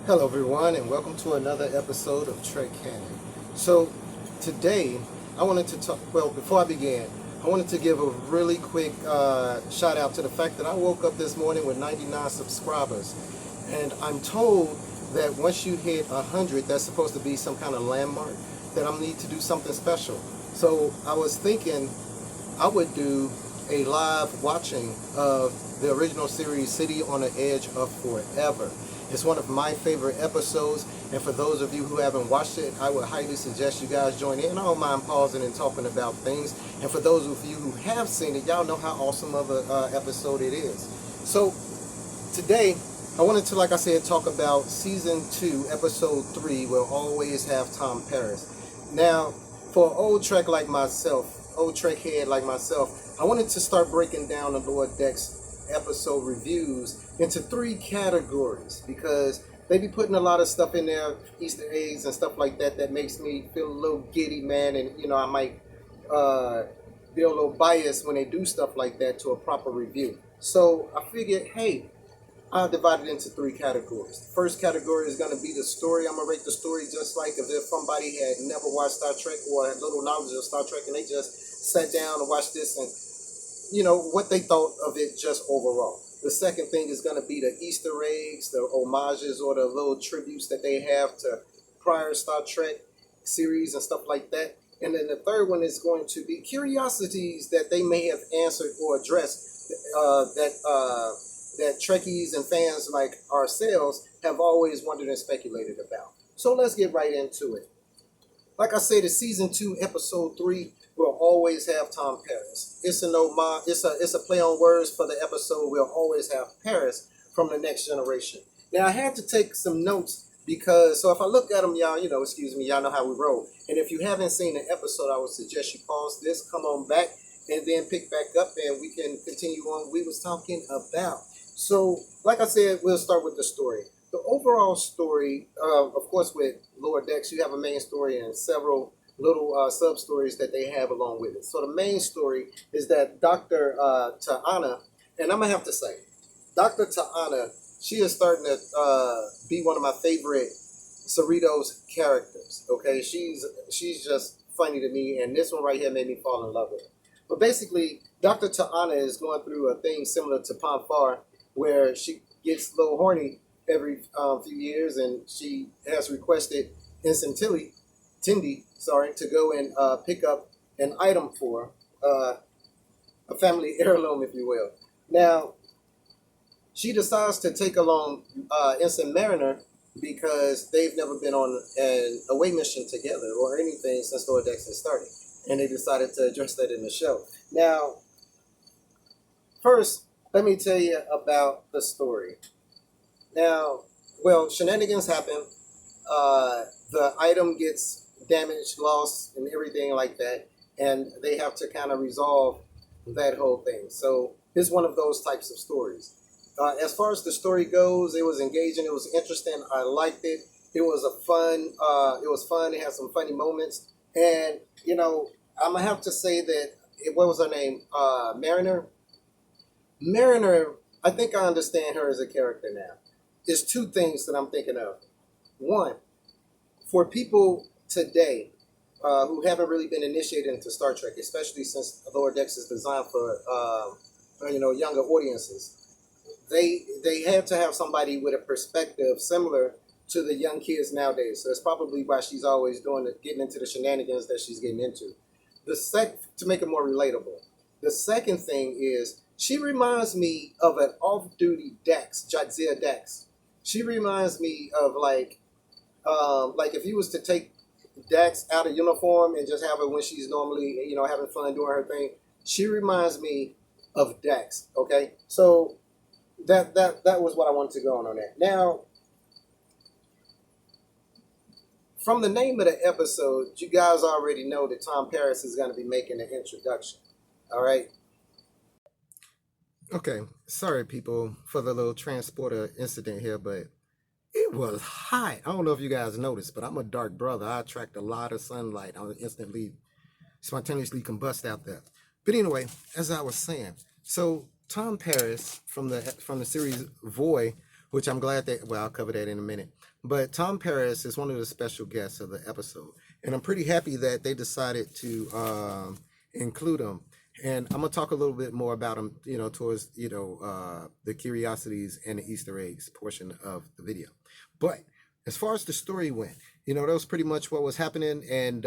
Hello, everyone, and welcome to another episode of Trek Canon. So, today I wanted to talk. Well, before I begin, I wanted to give a really quick shout out to the fact that I woke up this morning with 99 subscribers, and I'm told that once you hit 100, that's supposed to be some kind of landmark that I need to do something special. So, I was thinking I would do a live watching of the original series City on the Edge of Forever. It's one of my favorite episodes, and for those of you who haven't watched it, I would highly suggest you guys join in. I don't mind pausing and talking about things, and for those of you who have seen it, y'all know how awesome of an episode it is. So today, I wanted to, like I said, talk about Season 2, Episode 3, We'll Always Have Tom Paris. Now, for an old Trek head like myself, I wanted to start breaking down the Lower Decks episode reviews into three categories because they be putting a lot of stuff in there, Easter eggs and stuff like that, that makes me feel a little giddy, man, and I might uh, be a little biased when they do stuff like that to a proper review. So I figured, hey, I'll divide it into three categories. The first category is going to be the story. I'm going to rate the story just like if somebody had never watched Star Trek or had little knowledge of Star Trek and they just sat down and watched this and, what they thought of it just overall. The second thing is going to be the Easter eggs, the homages, or the little tributes that they have to prior Star Trek series and stuff like that. And then the third one is going to be curiosities that they may have answered or addressed that Trekkies and fans like ourselves have always wondered and speculated about. So let's get right into it. Like I said, it's season 2, episode 3. We'll always have Tom Paris. It's an homage. It's a play on words for the episode. We'll always have Paris from the Next Generation. Now I had to take some notes because so if I look at them, y'all, excuse me, y'all know how we roll. And if you haven't seen the episode, I would suggest you pause this, come on back, and then pick back up, and we can continue on what we was talking about. So, like I said, we'll start with the story. The overall story, of course, with Lower Decks, you have a main story and several little sub stories that they have along with it. So the main story is that Dr. Ta'ana, and I'm gonna have to say, Dr. Ta'ana, she is starting to be one of my favorite Cerritos characters. Okay, she's just funny to me, and this one right here made me fall in love with her. But basically, Dr. Ta'ana is going through a thing similar to Pomfar, where she gets a little horny every few years, and she has requested instantly to go and pick up an item for a family heirloom, if you will. Now, she decides to take along Ensign Mariner because they've never been on an away mission together or anything since Lower Decks had started. And they decided to address that in the show. Now, first, let me tell you about the story. Now, well, shenanigans happen. The item gets damaged, lost, and everything like that, and they have to kind of resolve that whole thing. So it's one of those types of stories. As far as the story goes, it was engaging. It was interesting. I liked it. It was a fun. It was fun. It had some funny moments, and I'm gonna have to say that. What was her name? Mariner. Mariner. I think I understand her as a character now. There's two things that I'm thinking of. One, for people today who haven't really been initiated into Star Trek, especially since Lower Decks is designed for younger audiences, they had to have somebody with a perspective similar to the young kids nowadays. So that's probably why she's always getting into the shenanigans that she's getting into. To make it more relatable. The second thing is she reminds me of an off-duty Dax, Jadzia Dax. She reminds me of like if you was to take Dax out of uniform and just have her when she's normally having fun doing her thing. She reminds me of Dax. Okay, so that was what I wanted to go on that. Now, from the name of the episode, you guys already know that Tom Paris is going to be making an introduction. All right. Okay, sorry people for the little transporter incident here, but it was hot. I don't know if you guys noticed, but I'm a dark brother. I attract a lot of sunlight. I instantly, spontaneously combust out there. But anyway, as I was saying, so Tom Paris from the series Voy which I'm glad that, well, I'll cover that in a minute. But Tom Paris is one of the special guests of the episode. And I'm pretty happy that they decided to include him. And I'm going to talk a little bit more about him, towards, the curiosities and the Easter eggs portion of the video. But as far as the story went, that was pretty much what was happening. And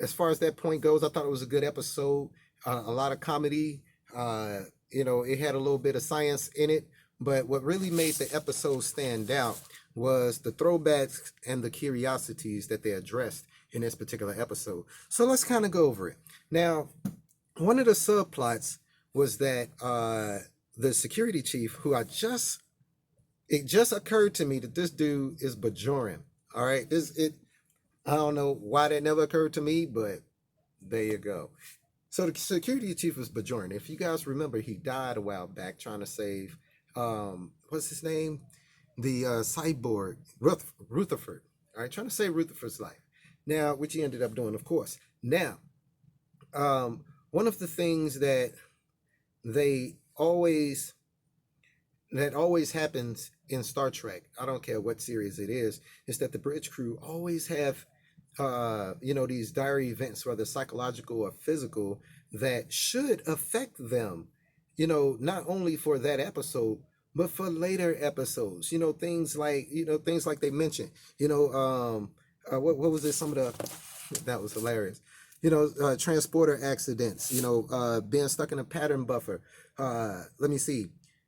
as far as that point goes, I thought it was a good episode. A lot of comedy. It had a little bit of science in it. But what really made the episode stand out was the throwbacks and the curiosities that they addressed in this particular episode. So let's kind of go over it. Now, one of the subplots was that the security chief, it just occurred to me that this dude is Bajoran. All right, I don't know why that never occurred to me, but there you go. So the security chief was Bajoran. If you guys remember, he died a while back trying to save, what's his name? The cyborg, Rutherford. All right, trying to save Rutherford's life. Now, which he ended up doing, of course. Now, one of the things that always happens in Star Trek, I don't care what series it is that the bridge crew always have these dire events, whether psychological or physical, that should affect them, not only for that episode, but for later episodes. Things like they mentioned, what was it? Some of that was hilarious. Transporter accidents, being stuck in a pattern buffer. Let me see.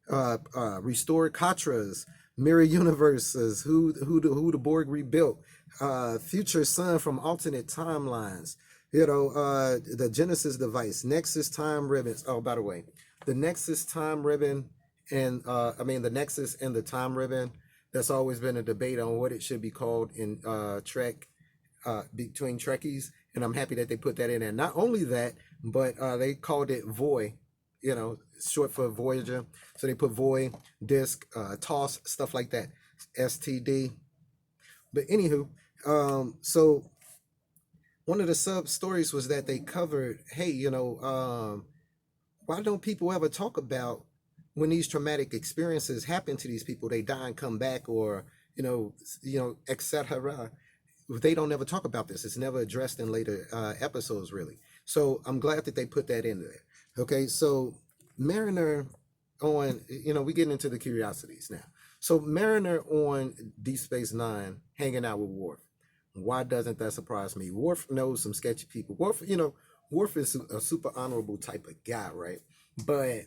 Restored Katras, mirror universes, who the Borg rebuilt, future sun from alternate timelines, the Genesis device, Nexus time ribbons. Oh, by the way, the Nexus time ribbon and the Nexus and the time ribbon, that's always been a debate on what it should be called in Trek, between Trekkies, and I'm happy that they put that in there. Not only that, but they called it Voy, short for Voyager. So they put Voy, Disc, Toss, stuff like that, STD. But anywho, so one of the sub stories was that they covered, hey, why don't people ever talk about when these traumatic experiences happen to these people, they die and come back, or etc. They don't ever talk about this. It's never addressed in later episodes, really. So I'm glad that they put that in there. Okay, so Mariner on, we get into the curiosities now. So Mariner on Deep Space Nine hanging out with Worf. Why doesn't that surprise me? Worf knows some sketchy people. Worf is a super honorable type of guy, right? But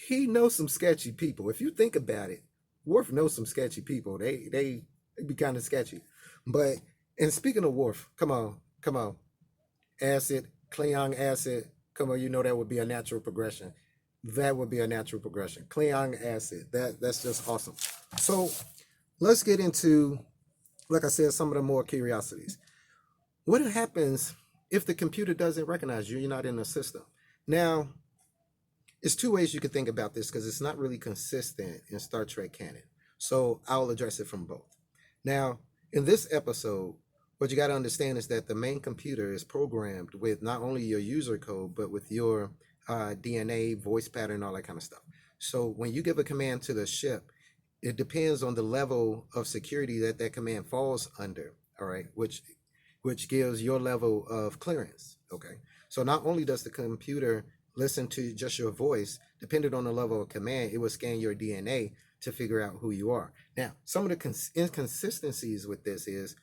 he knows some sketchy people. If you think about it, Worf knows some sketchy people. They be kind of sketchy. But, and speaking of Worf, come on. Acid, Klingon acid, come on, that would be a natural progression. That would be a natural progression. Klingon acid, that's just awesome. So let's get into, like I said, some of the more curiosities. What happens if the computer doesn't recognize you? You're not in the system. Now, it's two ways you could think about this, because it's not really consistent in Star Trek canon. So I'll address it from both. Now, in this episode, what you got to understand is that the main computer is programmed with not only your user code, but with your DNA, voice pattern, all that kind of stuff. So when you give a command to the ship, it depends on the level of security that command falls under, all right, which gives your level of clearance, okay? So not only does the computer listen to just your voice, depending on the level of command, it will scan your DNA to figure out who you are. Now, some of the inconsistencies with this is,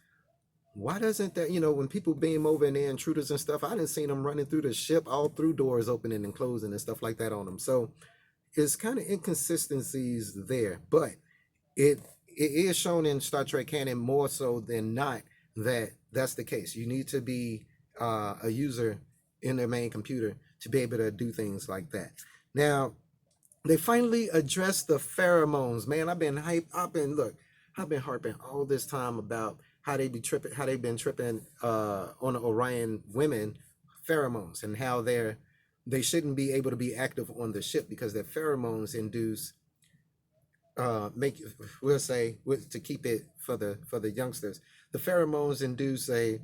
why doesn't that, when people beam over and they're intruders and stuff, I didn't see them running through the ship, all through doors opening and closing and stuff like that on them. So it's kind of inconsistencies there, but it is shown in Star Trek canon more so than not that that's the case. You need to be a user in their main computer to be able to do things like that. Now, they finally addressed the pheromones. Man, I've been harping all this time about how they've been tripping on the Orion women pheromones, and how they shouldn't be able to be active on the ship because their pheromones induce to keep it for the youngsters, the pheromones induce a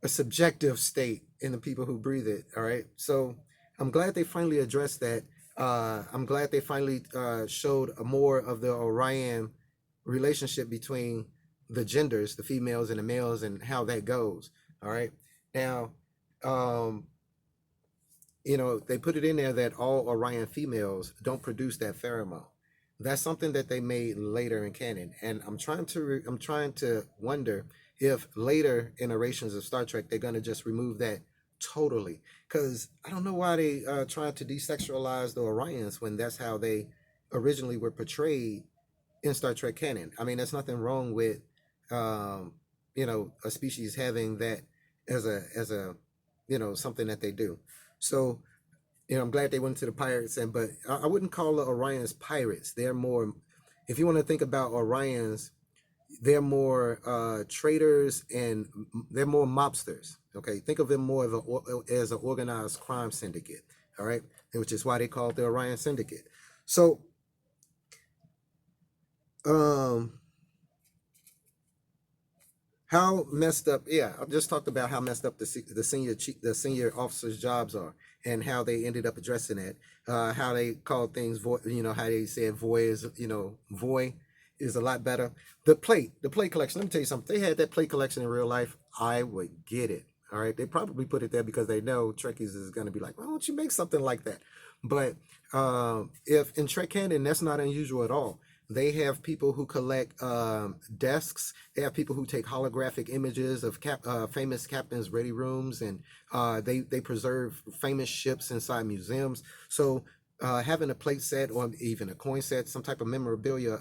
subjective state in the people who breathe it. All right, so I'm glad they finally addressed that. I'm glad they finally showed a more of the Orion relationship between the genders, the females and the males, and how that goes. All right. Now, um, they put it in there that all Orion females don't produce that pheromone. That's something that they made later in canon, and I'm trying to wonder if later iterations of Star Trek they're gonna just remove that totally, because I don't know why they trying to desexualize the Orions when that's how they originally were portrayed in Star Trek canon. I mean, there's nothing wrong with um, a species having that as a something that they do. So I'm glad they went to the pirates, but I wouldn't call the Orions pirates. They're more, if you want to think about Orions, they're more traders and they're more mobsters. Okay, think of them more of as an organized crime syndicate. All right, which is why they call it the Orion Syndicate. So, um, how messed up? Yeah, I just talked about how messed up the senior officers' jobs are, and how they ended up addressing it. How they called things void. How they said void is void is a lot better. The plate collection. Let me tell you something. If they had that plate collection in real life, I would get it. All right, they probably put it there because they know Trekkies is going to be like, why don't you make something like that? But if in Trek canon, that's not unusual at all. They have people who collect desks. They have people who take holographic images of famous captains' ready rooms, and they preserve famous ships inside museums. So having a plate set or even a coin set, some type of memorabilia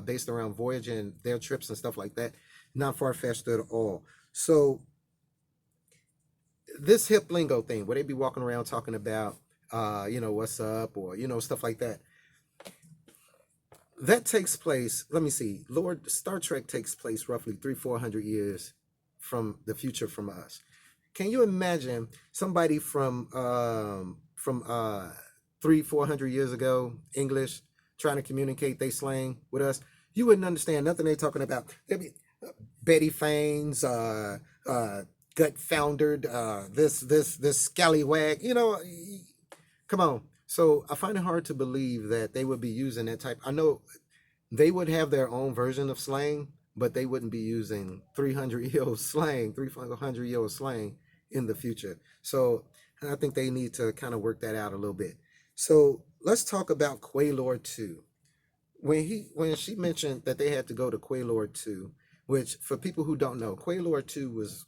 based around voyage and their trips and stuff like that, not far fetched at all. So this hip lingo thing, where they be walking around talking about, what's up, or stuff like that, that takes place. Let me see. Lord, Star Trek takes place roughly 300-400 years from the future from us. Can you imagine somebody from 300-400 years ago, English, trying to communicate they slang with us? You wouldn't understand nothing they talking about. They'd be Betty Fanes, gut foundered, this scallywag. Come on. So I find it hard to believe that they would be using that type. I know they would have their own version of slang, but they wouldn't be using 300-year-old slang, 300-year-old slang in the future. So I think they need to kind of work that out a little bit. So let's talk about Quaylor 2. When she mentioned that they had to go to Quaylor 2, which for people who don't know, Quaylor 2 was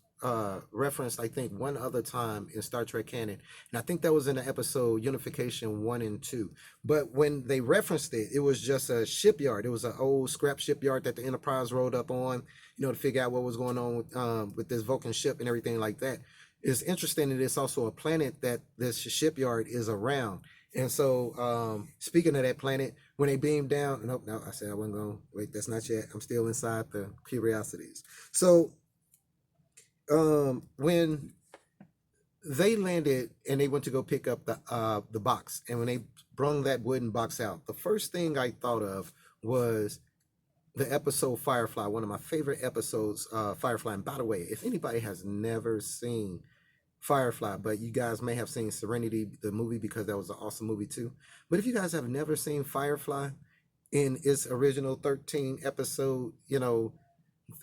referenced, I think, one other time in Star Trek canon, and I think that was in the episode Unification 1 and 2. But when they referenced it, it was just a shipyard. It was an old scrap shipyard that the Enterprise rolled up on, to figure out what was going on with this Vulcan ship and everything like that. It's interesting that it's also a planet that this shipyard is around. And so, speaking of that planet, when they beamed down, nope, no, I said I wasn't going. Wait, that's not yet. I'm still inside the curiosities. So, when they landed and they went to go pick up the box, and when they brung that wooden box out, the first thing I thought of was the episode Firefly, one of my favorite episodes, Firefly. And by the way, if anybody has never seen Firefly, but you guys may have seen Serenity, the movie, because that was an awesome movie too. But if you guys have never seen Firefly in its original 13 episode,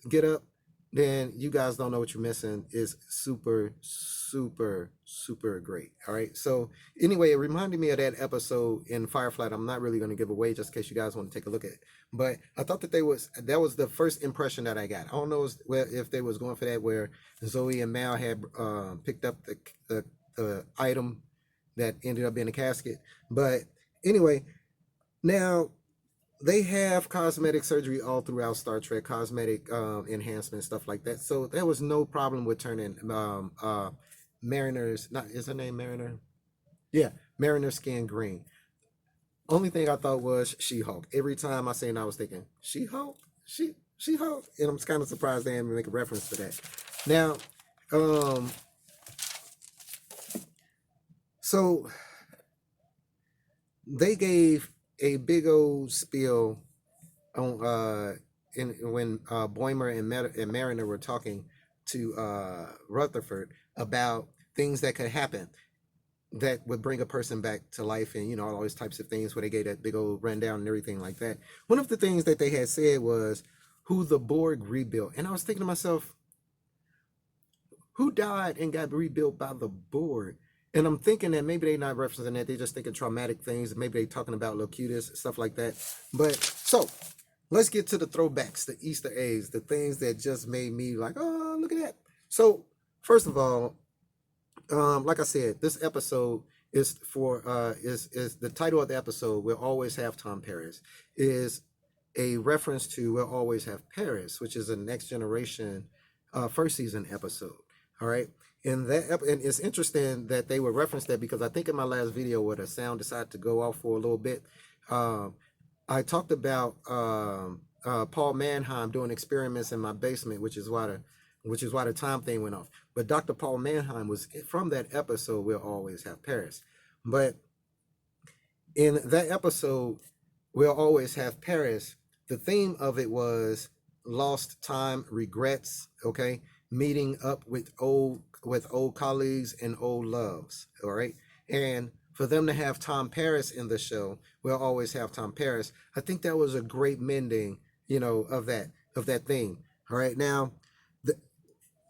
get up, then you guys don't know what you're missing. Is super, super, super great. All right. So anyway, it reminded me of that episode in Firefly. I'm not really going to give away just in case you guys want to take a look at it. But I thought that that was the first impression that I got. I don't know if they was going for that, where Zoe and Mal had picked up the item that ended up being a casket. But anyway, now they have cosmetic surgery all throughout Star Trek, cosmetic enhancement, stuff like that. So there was no problem with turning Mariner's, not, is her name Mariner? Yeah, Mariner's skin green. Only thing I thought was She-Hulk. Every time I seen it, I was thinking, She-Hulk? She-Hulk? And I'm kind of surprised they didn't make a reference to that. Now, so they gave a big old spiel on when Boimer and Mariner were talking to Rutherford about things that could happen. that would bring a person back to life, and all those types of things where they gave that big old rundown and everything like that. One of the things that they had said was who the Borg rebuilt, and I was thinking to myself, who died and got rebuilt by the Borg? And I'm thinking that maybe they're not referencing that, they're just thinking traumatic things, maybe they talking about Locutus, stuff like that. But so let's get to the throwbacks, the Easter eggs, the things that just made me like, oh, look at that. So first of all, like I said, this episode is for is the title of the episode. We'll always have Tom Paris is a reference to We'll Always Have Paris, which is a Next Generation first season episode. All right. And and it's interesting that they would reference that because I think in my last video where the sound decided to go off for a little bit, I talked about Paul Mannheim doing experiments in my basement, which is why the time thing went off. But Dr. Paul Mannheim was from that episode, We'll Always Have Paris. But in that episode, We'll Always Have Paris, the theme of it was lost time, regrets, okay? Meeting up with old colleagues and old loves, all right? And for them to have Tom Paris in the show, We'll Always Have Tom Paris, I think that was a great mending, of that theme. All right. Now,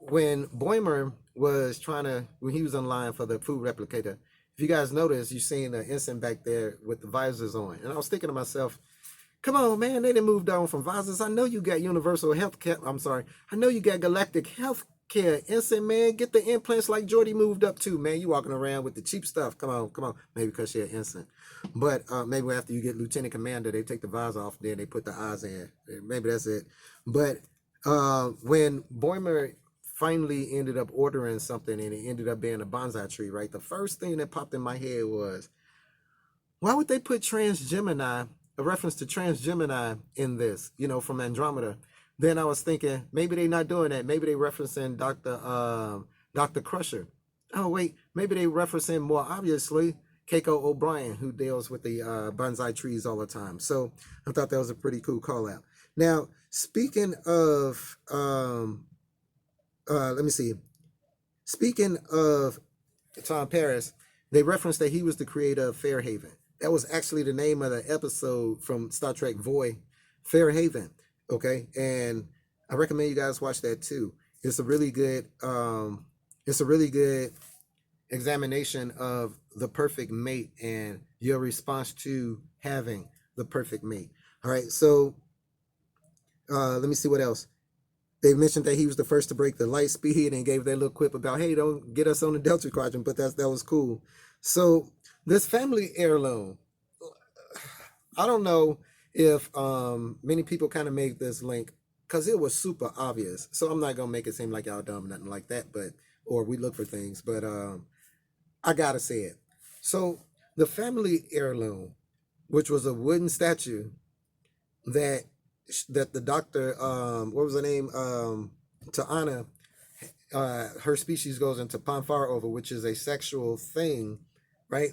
when Boimer was when he was in line for the food replicator, if you guys notice, you seen the ensign back there with the visors on. And I was thinking to myself, come on, man, they done moved on from visors. I know you got universal health care. I'm sorry. I know you got galactic health care. Ensign, man, get the implants like Jordy moved up to, man. You walking around with the cheap stuff. Come on. Maybe because you're an ensign. But maybe after you get lieutenant commander, they take the visor off, then they put the eyes in. Maybe that's it. But when Boimer finally ended up ordering something and it ended up being a bonsai tree, right? The first thing that popped in my head was, why would they put Transgemini, a reference to Transgemini in this, from Andromeda? Then I was thinking, maybe they're not doing that. Maybe they referencing Dr. Crusher. Oh, wait, maybe they referencing more obviously Keiko O'Brien, who deals with the bonsai trees all the time. So I thought that was a pretty cool call out. Now, speaking of, let me see. Speaking of Tom Paris, they referenced that he was the creator of Fairhaven. That was actually the name of the episode from Star Trek Voy, Fairhaven. Okay, and I recommend you guys watch that too. It's a really good examination of the perfect mate and your response to having the perfect mate. All right, so let me see what else. They mentioned that he was the first to break the light speed and gave that little quip about, hey, don't get us on the Delta Quadrant, but that was cool. So this family heirloom, I don't know if many people kind of made this link because it was super obvious. So I'm not gonna make it seem like y'all dumb, nothing like that, or we look for things, but I gotta say it. So the family heirloom, which was a wooden statue that the doctor, what was her name, to honor her species goes into Panfar over, which is a sexual thing, right?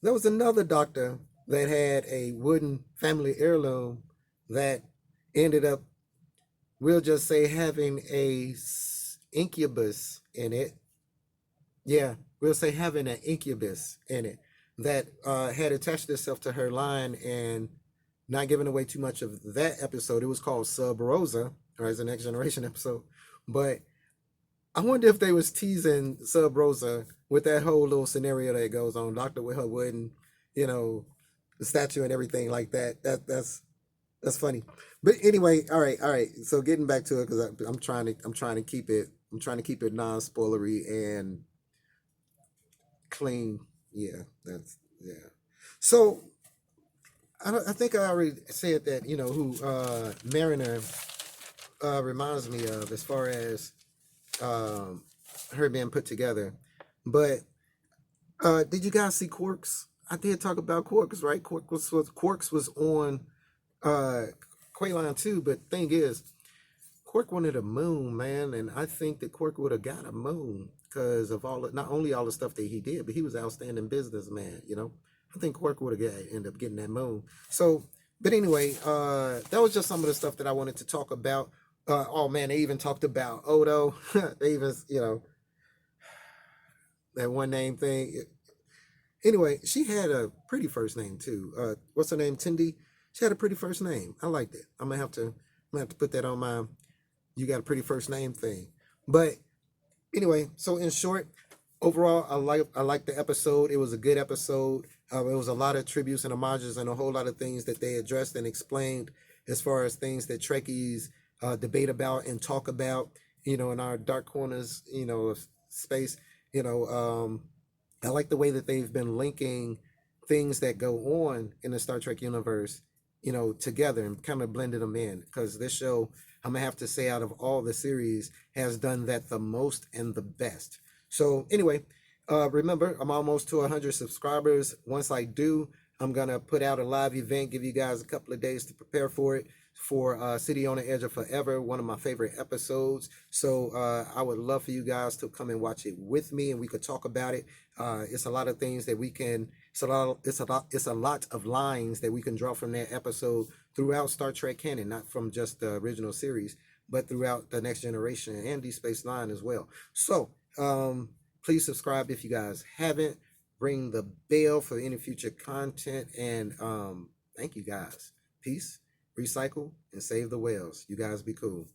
There was another doctor that had a wooden family heirloom that ended up, we'll just say, having a incubus in it. Yeah, we'll say having an incubus in it that had attached itself to her line, and not giving away too much of that episode. It was called Sub Rosa, or as a Next Generation episode. But I wonder if they was teasing Sub Rosa with that whole little scenario that goes on, Doctor with her wooden, the statue and everything like that. That's funny. But anyway, all right. So getting back to it, because I'm trying to keep it non-spoilery and clean. Yeah. So I think I already said that, who Mariner reminds me of as far as her being put together. But did you guys see Quarks? I did talk about Quarks, right? Quarks was on Quayline too, but thing is, Quark wanted a moon, man, and I think that Quark would have got a moon because of not only all the stuff that he did, but he was an outstanding businessman, I think Quark would have ended up getting that moon. So, but anyway, that was just some of the stuff that I wanted to talk about. Oh man, they even talked about Odo. They even, that one name thing. Anyway, she had a pretty first name too. What's her name? Tindy. She had a pretty first name. I liked it. I'm gonna have to put that on my "you got a pretty first name" thing. But anyway, so in short, overall, I like the episode. It was a good episode. It was a lot of tributes and homages and a whole lot of things that they addressed and explained as far as things that Trekkies debate about and talk about. In our dark corners, of space. You know, I like the way that they've been linking things that go on in the Star Trek universe, together and kind of blended them in. Because this show, I'm gonna have to say, out of all the series, has done that the most and the best. So anyway, remember, I'm almost to 100 subscribers. Once I do, I'm gonna put out a live event, give you guys a couple of days to prepare for it, for City on the Edge of Forever, one of my favorite episodes. So I would love for you guys to come and watch it with me, and we could talk about it. It's a lot of things that we can. It's a lot of lines that we can draw from that episode throughout Star Trek canon, not from just the original series, but throughout the Next Generation and Deep Space Nine as well. So please subscribe if you guys haven't. Ring the bell for any future content, and thank you guys. Peace. Recycle and save the whales. You guys be cool.